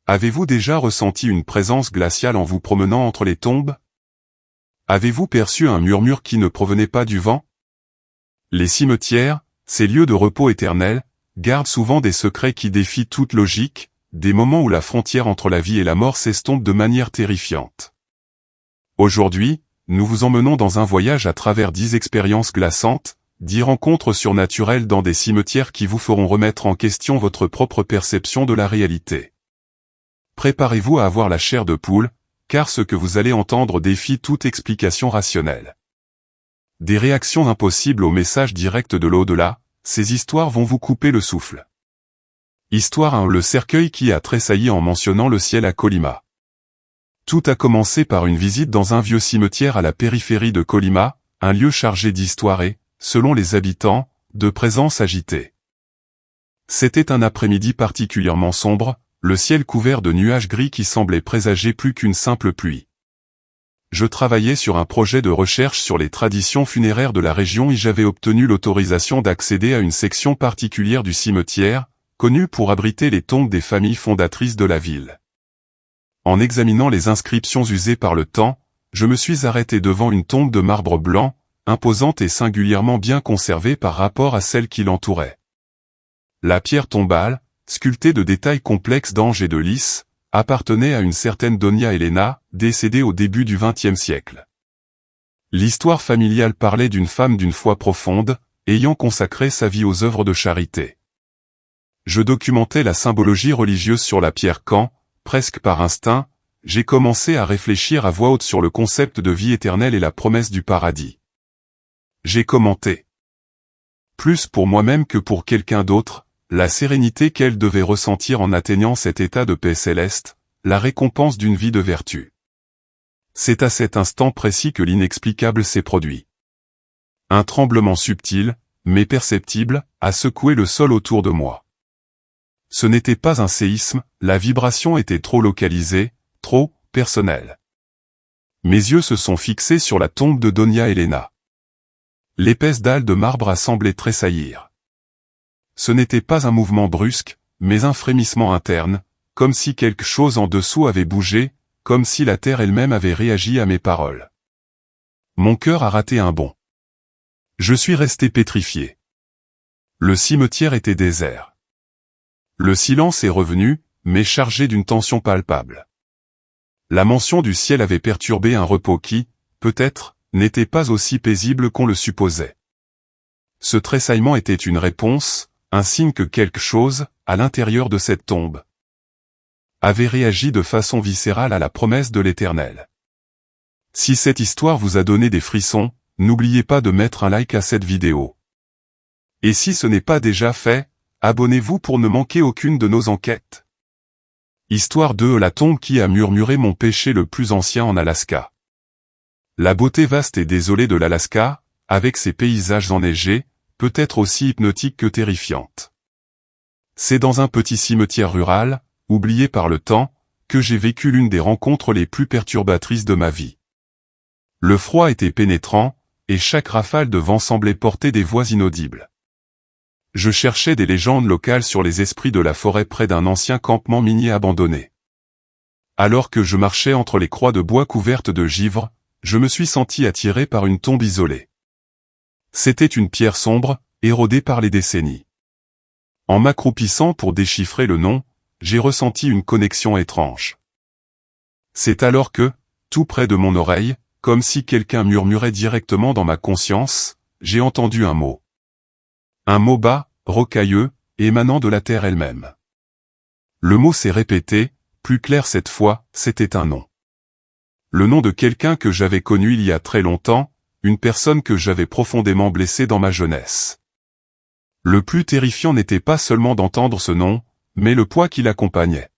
Avez-vous déjà ressenti une présence glaciale en vous promenant entre les tombes? Avez-vous perçu un murmure qui ne provenait pas du vent? Les cimetières, ces lieux de repos éternels, gardent souvent des secrets qui défient toute logique, des moments où la frontière entre la vie et la mort s'estompe de manière terrifiante. Aujourd'hui, nous vous emmenons dans un voyage à travers 10 expériences glaçantes, 10 rencontres surnaturelles dans des cimetières qui vous feront remettre en question votre propre perception de la réalité. Préparez-vous à avoir la chair de poule, car ce que vous allez entendre défie toute explication rationnelle. Des réactions impossibles aux messages directs de l'au-delà, ces histoires vont vous couper le souffle. Histoire 1. Le cercueil qui a tressailli en mentionnant le ciel à Colima. Tout a commencé par une visite dans un vieux cimetière à la périphérie de Colima, un lieu chargé d'histoire et, selon les habitants, de présence agitée. C'était un après-midi particulièrement sombre, le ciel couvert de nuages gris qui semblaient présager plus qu'une simple pluie. Je travaillais sur un projet de recherche sur les traditions funéraires de la région et j'avais obtenu l'autorisation d'accéder à une section particulière du cimetière, connue pour abriter les tombes des familles fondatrices de la ville. En examinant les inscriptions usées par le temps, je me suis arrêté devant une tombe de marbre blanc, imposante et singulièrement bien conservée par rapport à celle qui l'entourait. La pierre tombale, sculptée de détails complexes d'anges et de lys, appartenait à une certaine Doña Elena, décédée au début du XXe siècle. L'histoire familiale parlait d'une femme d'une foi profonde, ayant consacré sa vie aux œuvres de charité. Je documentais la symbologie religieuse sur la pierre quand, presque par instinct, j'ai commencé à réfléchir à voix haute sur le concept de vie éternelle et la promesse du paradis. J'ai commenté. Plus pour moi-même que pour quelqu'un d'autre, la sérénité qu'elle devait ressentir en atteignant cet état de paix céleste, la récompense d'une vie de vertu. C'est à cet instant précis que l'inexplicable s'est produit. Un tremblement subtil, mais perceptible, a secoué le sol autour de moi. Ce n'était pas un séisme, la vibration était trop localisée, trop personnelle. Mes yeux se sont fixés sur la tombe de Doña Elena. L'épaisse dalle de marbre a semblé tressaillir. Ce n'était pas un mouvement brusque, mais un frémissement interne, comme si quelque chose en dessous avait bougé, comme si la terre elle-même avait réagi à mes paroles. Mon cœur a raté un bond. Je suis resté pétrifié. Le cimetière était désert. Le silence est revenu, mais chargé d'une tension palpable. La mention du ciel avait perturbé un repos qui, peut-être, n'était pas aussi paisible qu'on le supposait. Ce tressaillement était une réponse, un signe que quelque chose, à l'intérieur de cette tombe, avait réagi de façon viscérale à la promesse de l'Éternel. Si cette histoire vous a donné des frissons, n'oubliez pas de mettre un like à cette vidéo. Et si ce n'est pas déjà fait, abonnez-vous pour ne manquer aucune de nos enquêtes. Histoire 2. La tombe qui a murmuré mon péché le plus ancien en Alaska. La beauté vaste et désolée de l'Alaska, avec ses paysages enneigés, peut être aussi hypnotique que terrifiante. C'est dans un petit cimetière rural, oublié par le temps, que j'ai vécu l'une des rencontres les plus perturbatrices de ma vie. Le froid était pénétrant, et chaque rafale de vent semblait porter des voix inaudibles. Je cherchais des légendes locales sur les esprits de la forêt près d'un ancien campement minier abandonné. Alors que je marchais entre les croix de bois couvertes de givre, je me suis senti attiré par une tombe isolée. C'était une pierre sombre, érodée par les décennies. En m'accroupissant pour déchiffrer le nom, j'ai ressenti une connexion étrange. C'est alors que, tout près de mon oreille, comme si quelqu'un murmurait directement dans ma conscience, j'ai entendu un mot. Un mot bas, rocailleux, émanant de la terre elle-même. Le mot s'est répété, plus clair cette fois, c'était un nom. Le nom de quelqu'un que j'avais connu il y a très longtemps, une personne que j'avais profondément blessée dans ma jeunesse. Le plus terrifiant n'était pas seulement d'entendre ce nom, mais le poids qui l'accompagnait.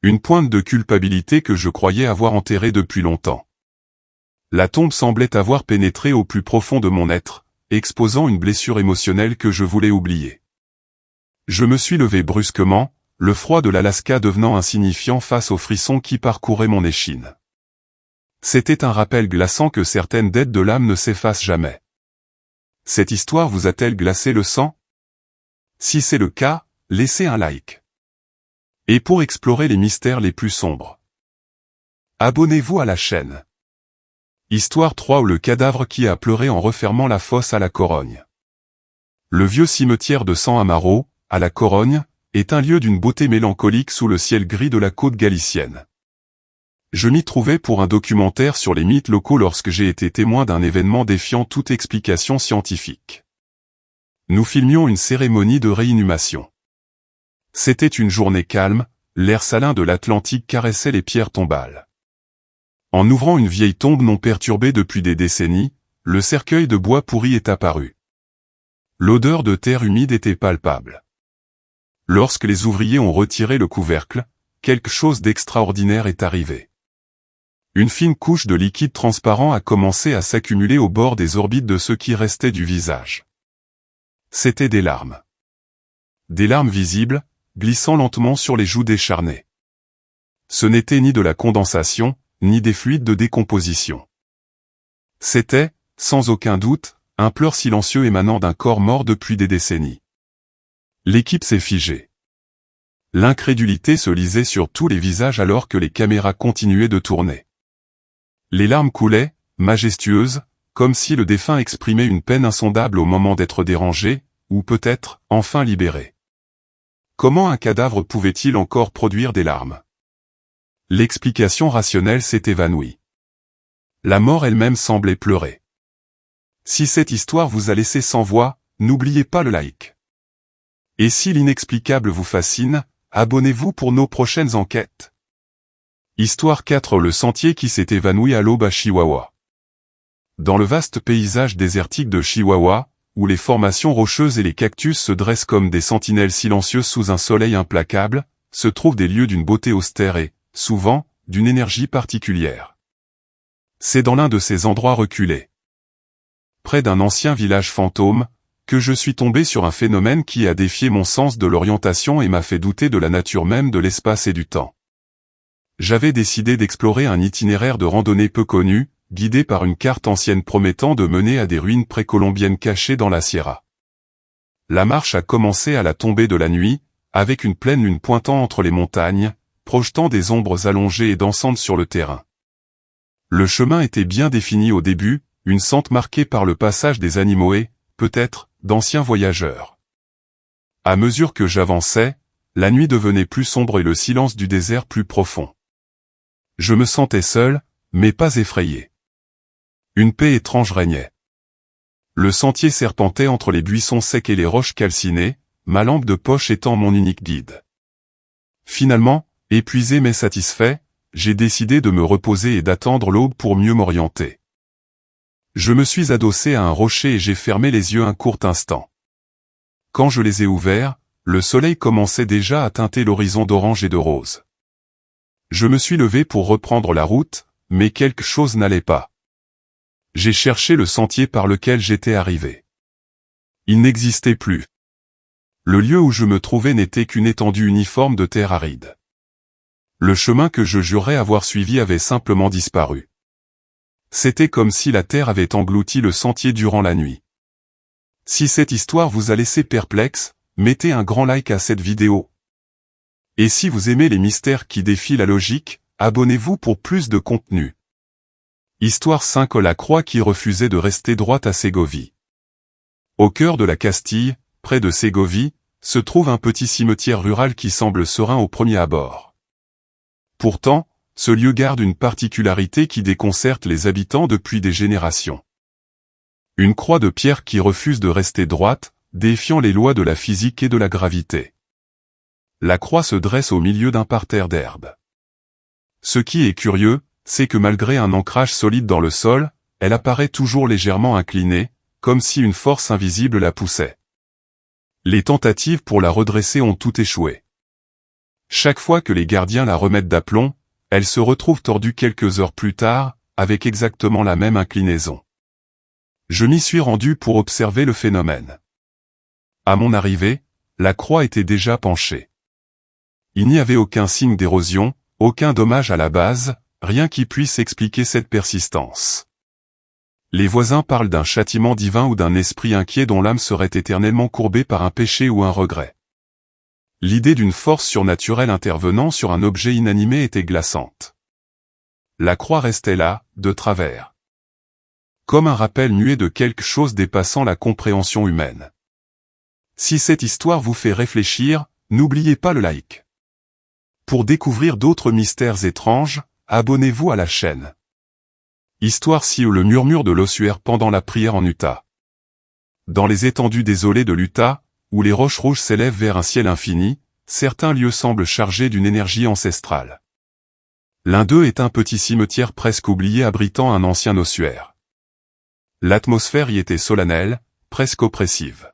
Une pointe de culpabilité que je croyais avoir enterrée depuis longtemps. La tombe semblait avoir pénétré au plus profond de mon être, exposant une blessure émotionnelle que je voulais oublier. Je me suis levé brusquement, le froid de l'Alaska devenant insignifiant face aux frissons qui parcouraient mon échine. C'était un rappel glaçant que certaines dettes de l'âme ne s'effacent jamais. Cette histoire vous a-t-elle glacé le sang? Si c'est le cas, laissez un like. et pour explorer les mystères les plus sombres. Abonnez-vous à la chaîne. Histoire 3 ou le cadavre qui a pleuré en refermant la fosse à la Corogne. Le vieux cimetière de San Amaro, à la Corogne, est un lieu d'une beauté mélancolique sous le ciel gris de la côte galicienne. Je m'y trouvais pour un documentaire sur les mythes locaux lorsque j'ai été témoin d'un événement défiant toute explication scientifique. Nous filmions une cérémonie de réinhumation. C'était une journée calme, l'air salin de l'Atlantique caressait les pierres tombales. En ouvrant une vieille tombe non perturbée depuis des décennies, le cercueil de bois pourri est apparu. L'odeur de terre humide était palpable. Lorsque les ouvriers ont retiré le couvercle, quelque chose d'extraordinaire est arrivé. Une fine couche de liquide transparent a commencé à s'accumuler au bord des orbites de ce qui restait du visage. C'étaient des larmes. Des larmes visibles, glissant lentement sur les joues décharnées. Ce n'était ni de la condensation, ni des fluides de décomposition. C'était, sans aucun doute, un pleur silencieux émanant d'un corps mort depuis des décennies. L'équipe s'est figée. L'incrédulité se lisait sur tous les visages alors que les caméras continuaient de tourner. Les larmes coulaient, majestueuses, comme si le défunt exprimait une peine insondable au moment d'être dérangé, ou peut-être, enfin libéré. Comment un cadavre pouvait-il encore produire des larmes? L'explication rationnelle s'est évanouie. La mort elle-même semblait pleurer. Si cette histoire vous a laissé sans voix, n'oubliez pas le like. Et si l'inexplicable vous fascine, abonnez-vous pour nos prochaines enquêtes. Histoire 4 Le sentier qui s'est évanoui à l'aube à Chihuahua. Dans le vaste paysage désertique de Chihuahua, où les formations rocheuses et les cactus se dressent comme des sentinelles silencieuses sous un soleil implacable, se trouvent des lieux d'une beauté austère et, souvent, d'une énergie particulière. C'est dans l'un de ces endroits reculés, près d'un ancien village fantôme, que je suis tombé sur un phénomène qui a défié mon sens de l'orientation et m'a fait douter de la nature même de l'espace et du temps. J'avais décidé d'explorer un itinéraire de randonnée peu connu, guidé par une carte ancienne promettant de mener à des ruines précolombiennes cachées dans la Sierra. La marche a commencé à la tombée de la nuit, avec une pleine lune pointant entre les montagnes, projetant des ombres allongées et dansantes sur le terrain. Le chemin était bien défini au début, une sente marquée par le passage des animaux et, peut-être, d'anciens voyageurs. À mesure que j'avançais, la nuit devenait plus sombre et le silence du désert plus profond. Je me sentais seul, mais pas effrayé. Une paix étrange régnait. Le sentier serpentait entre les buissons secs et les roches calcinées, ma lampe de poche étant mon unique guide. Finalement, épuisé mais satisfait, j'ai décidé de me reposer et d'attendre l'aube pour mieux m'orienter. Je me suis adossé à un rocher et j'ai fermé les yeux un court instant. Quand je les ai ouverts, le soleil commençait déjà à teinter l'horizon d'orange et de rose. Je me suis levé pour reprendre la route, mais quelque chose n'allait pas. J'ai cherché le sentier par lequel j'étais arrivé. Il n'existait plus. Le lieu où je me trouvais n'était qu'une étendue uniforme de terre aride. Le chemin que je jurais avoir suivi avait simplement disparu. C'était comme si la terre avait englouti le sentier durant la nuit. Si cette histoire vous a laissé perplexe, mettez un grand like à cette vidéo. Et si vous aimez les mystères qui défient la logique, abonnez-vous pour plus de contenu. Histoire 5 La croix qui refusait de rester droite à Ségovie. Au cœur de la Castille, près de Ségovie, se trouve un petit cimetière rural qui semble serein au premier abord. Pourtant, ce lieu garde une particularité qui déconcerte les habitants depuis des générations. Une croix de pierre qui refuse de rester droite, défiant les lois de la physique et de la gravité. La croix se dresse au milieu d'un parterre d'herbe. Ce qui est curieux, c'est que malgré un ancrage solide dans le sol, elle apparaît toujours légèrement inclinée, comme si une force invisible la poussait. Les tentatives pour la redresser ont toutes échoué. Chaque fois que les gardiens la remettent d'aplomb, elle se retrouve tordue quelques heures plus tard, avec exactement la même inclinaison. Je m'y suis rendu pour observer le phénomène. À mon arrivée, la croix était déjà penchée. Il n'y avait aucun signe d'érosion, aucun dommage à la base, rien qui puisse expliquer cette persistance. Les voisins parlent d'un châtiment divin ou d'un esprit inquiet dont l'âme serait éternellement courbée par un péché ou un regret. L'idée d'une force surnaturelle intervenant sur un objet inanimé était glaçante. La croix restait là, de travers. Comme un rappel muet de quelque chose dépassant la compréhension humaine. Si cette histoire vous fait réfléchir, n'oubliez pas le like. Pour découvrir d'autres mystères étranges, abonnez-vous à la chaîne. Histoire ci ou le murmure de l'ossuaire pendant la prière en Utah. Dans les étendues désolées de l'Utah, où les roches rouges s'élèvent vers un ciel infini, certains lieux semblent chargés d'une énergie ancestrale. L'un d'eux est un petit cimetière presque oublié abritant un ancien ossuaire. L'atmosphère y était solennelle, presque oppressive.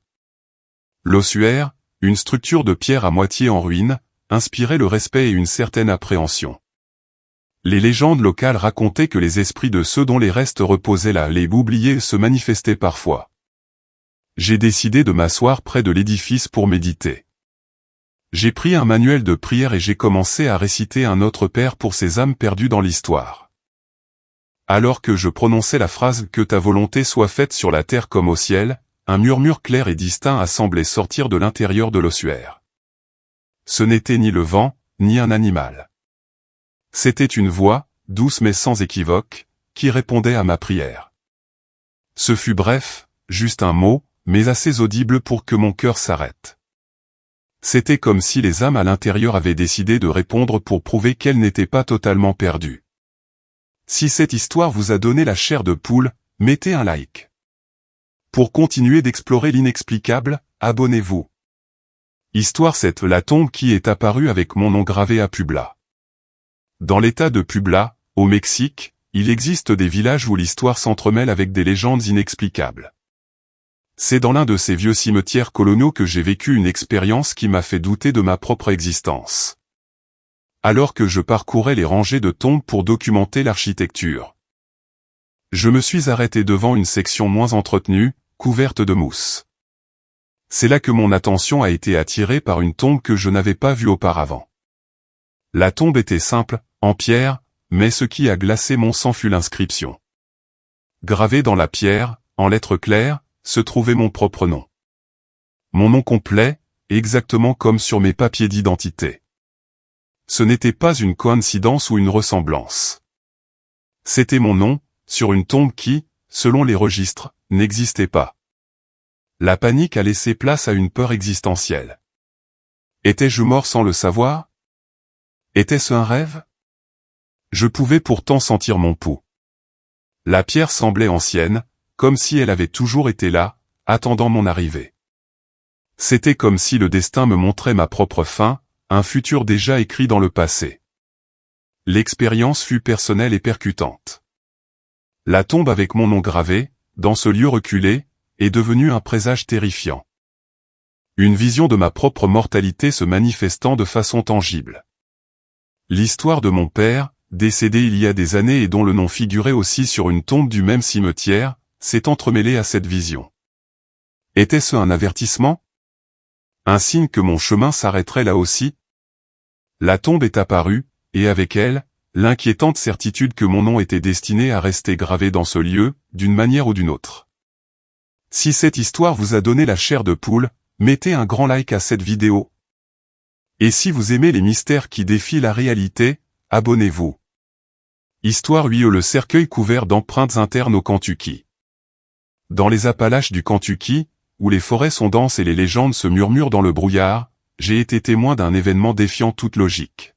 L'ossuaire, une structure de pierre à moitié en ruine, inspirait le respect et une certaine appréhension. Les légendes locales racontaient que les esprits de ceux dont les restes reposaient là les oubliés se manifestaient parfois. J'ai décidé de m'asseoir près de l'édifice pour méditer. J'ai pris un manuel de prière et j'ai commencé à réciter un Notre Père pour ces âmes perdues dans l'histoire. Alors que je prononçais la phrase « Que ta volonté soit faite sur la terre comme au ciel », un murmure clair et distinct a semblé sortir de l'intérieur de l'ossuaire. Ce n'était ni le vent, ni un animal. C'était une voix, douce mais sans équivoque, qui répondait à ma prière. Ce fut bref, juste un mot, mais assez audible pour que mon cœur s'arrête. C'était comme si les âmes à l'intérieur avaient décidé de répondre pour prouver qu'elles n'étaient pas totalement perdues. Si cette histoire vous a donné la chair de poule, mettez un like. Pour continuer d'explorer l'inexplicable, abonnez-vous. Histoire 7, la tombe qui est apparue avec mon nom gravé à Puebla. Dans l'état de Puebla, au Mexique, il existe des villages où l'histoire s'entremêle avec des légendes inexplicables. C'est dans l'un de ces vieux cimetières coloniaux que j'ai vécu une expérience qui m'a fait douter de ma propre existence. Alors que je parcourais les rangées de tombes pour documenter l'architecture, je me suis arrêté devant une section moins entretenue, couverte de mousse. C'est là que mon attention a été attirée par une tombe que je n'avais pas vue auparavant. La tombe était simple, en pierre, mais ce qui a glacé mon sang fut l'inscription. Gravée dans la pierre, en lettres claires, se trouvait mon propre nom. Mon nom complet, exactement comme sur mes papiers d'identité. Ce n'était pas une coïncidence ou une ressemblance. C'était mon nom, sur une tombe qui, selon les registres, n'existait pas. La panique a laissé place à une peur existentielle. Étais-je mort sans le savoir? Était-ce un rêve? Je pouvais pourtant sentir mon pouls. La pierre semblait ancienne, comme si elle avait toujours été là, attendant mon arrivée. C'était comme si le destin me montrait ma propre fin, un futur déjà écrit dans le passé. L'expérience fut personnelle et percutante. La tombe avec mon nom gravé, dans ce lieu reculé, est devenue un présage terrifiant. Une vision de ma propre mortalité se manifestant de façon tangible. L'histoire de mon père, décédé il y a des années et dont le nom figurait aussi sur une tombe du même cimetière, s'est entremêlé à cette vision. Était-ce un avertissement? Un signe que mon chemin s'arrêterait là aussi? La tombe est apparue, et avec elle, l'inquiétante certitude que mon nom était destiné à rester gravé dans ce lieu, d'une manière ou d'une autre. Si cette histoire vous a donné la chair de poule, mettez un grand like à cette vidéo. Et si vous aimez les mystères qui défient la réalité, abonnez-vous. Histoire 8, le cercueil couvert d'empreintes internes au Kentucky. Dans les Appalaches du Kentucky, où les forêts sont denses et les légendes se murmurent dans le brouillard, j'ai été témoin d'un événement défiant toute logique.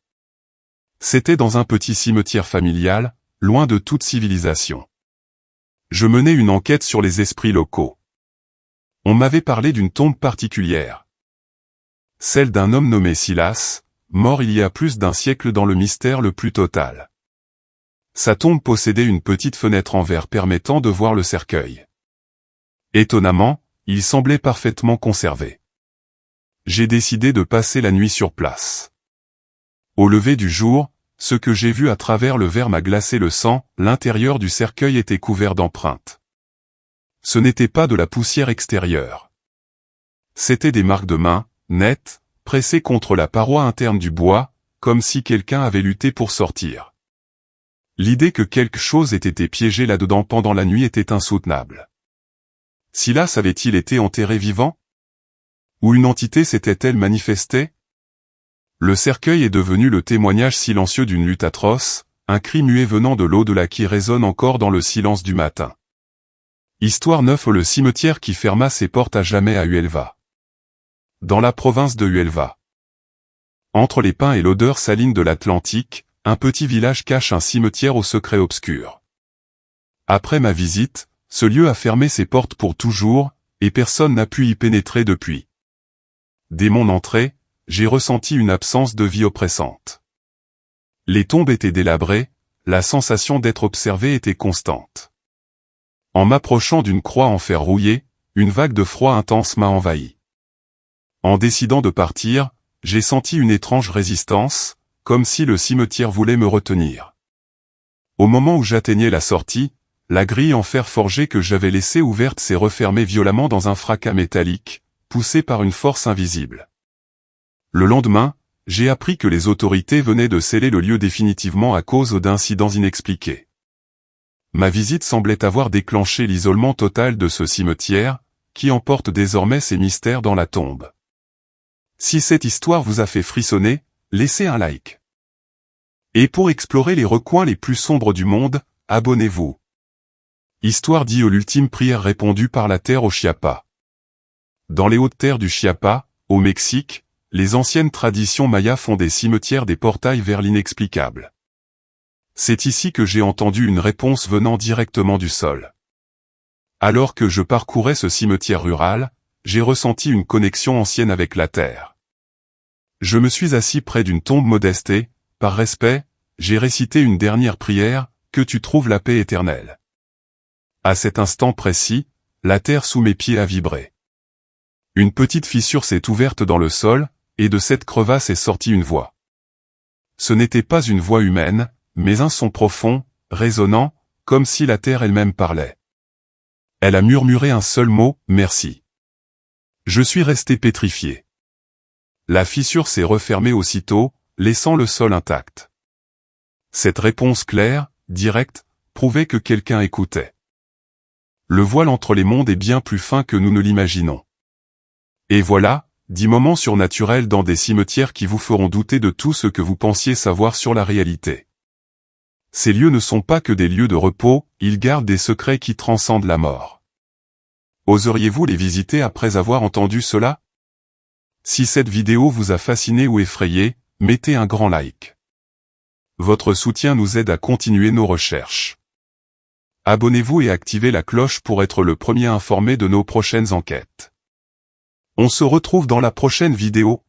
C'était dans un petit cimetière familial, loin de toute civilisation. Je menais une enquête sur les esprits locaux. On m'avait parlé d'une tombe particulière. Celle d'un homme nommé Silas, mort il y a plus d'un siècle dans le mystère le plus total. Sa tombe possédait une petite fenêtre en verre permettant de voir le cercueil. Étonnamment, il semblait parfaitement conservé. J'ai décidé de passer la nuit sur place. Au lever du jour, ce que j'ai vu à travers le verre m'a glacé le sang, l'intérieur du cercueil était couvert d'empreintes. Ce n'était pas de la poussière extérieure. C'étaient des marques de mains, nettes, pressées contre la paroi interne du bois, comme si quelqu'un avait lutté pour sortir. L'idée que quelque chose ait été piégé là-dedans pendant la nuit était insoutenable. Silas avait-il été enterré vivant? Ou une entité s'était-elle manifestée? Le cercueil est devenu le témoignage silencieux d'une lutte atroce, un cri muet venant de l'au-delà qui résonne encore dans le silence du matin. Histoire 9. Le cimetière qui ferma ses portes à jamais à Huelva. Dans la province de Huelva. Entre les pins et l'odeur saline de l'Atlantique, un petit village cache un cimetière au secret obscur. Après ma visite, ce lieu a fermé ses portes pour toujours, et personne n'a pu y pénétrer depuis. Dès mon entrée, j'ai ressenti une absence de vie oppressante. Les tombes étaient délabrées, la sensation d'être observé était constante. En m'approchant d'une croix en fer rouillé, une vague de froid intense m'a envahi. En décidant de partir, j'ai senti une étrange résistance, comme si le cimetière voulait me retenir. Au moment où j'atteignais la sortie, la grille en fer forgé que j'avais laissée ouverte s'est refermée violemment dans un fracas métallique, poussé par une force invisible. Le lendemain, j'ai appris que les autorités venaient de sceller le lieu définitivement à cause d'incidents inexpliqués. Ma visite semblait avoir déclenché l'isolement total de ce cimetière, qui emporte désormais ses mystères dans la tombe. Si cette histoire vous a fait frissonner, laissez un like. Et pour explorer les recoins les plus sombres du monde, abonnez-vous. Histoire dit l'ultime prière répondue par la terre au Chiapas. Dans les hautes terres du Chiapas, au Mexique, les anciennes traditions mayas font des cimetières des portails vers l'inexplicable. C'est ici que j'ai entendu une réponse venant directement du sol. Alors que je parcourais ce cimetière rural, j'ai ressenti une connexion ancienne avec la terre. Je me suis assis près d'une tombe modeste et, par respect, j'ai récité une dernière prière, que tu trouves la paix éternelle. À cet instant précis, la terre sous mes pieds a vibré. Une petite fissure s'est ouverte dans le sol, et de cette crevasse est sortie une voix. Ce n'était pas une voix humaine, mais un son profond, résonnant, comme si la terre elle-même parlait. Elle a murmuré un seul mot, merci. Je suis resté pétrifié. La fissure s'est refermée aussitôt, laissant le sol intact. Cette réponse claire, directe, prouvait que quelqu'un écoutait. Le voile entre les mondes est bien plus fin que nous ne l'imaginons. Et voilà, 10 moments surnaturels dans des cimetières qui vous feront douter de tout ce que vous pensiez savoir sur la réalité. Ces lieux ne sont pas que des lieux de repos, ils gardent des secrets qui transcendent la mort. Oseriez-vous les visiter après avoir entendu cela? Si cette vidéo vous a fasciné ou effrayé, mettez un grand like. Votre soutien nous aide à continuer nos recherches. Abonnez-vous et activez la cloche pour être le premier informé de nos prochaines enquêtes. On se retrouve dans la prochaine vidéo.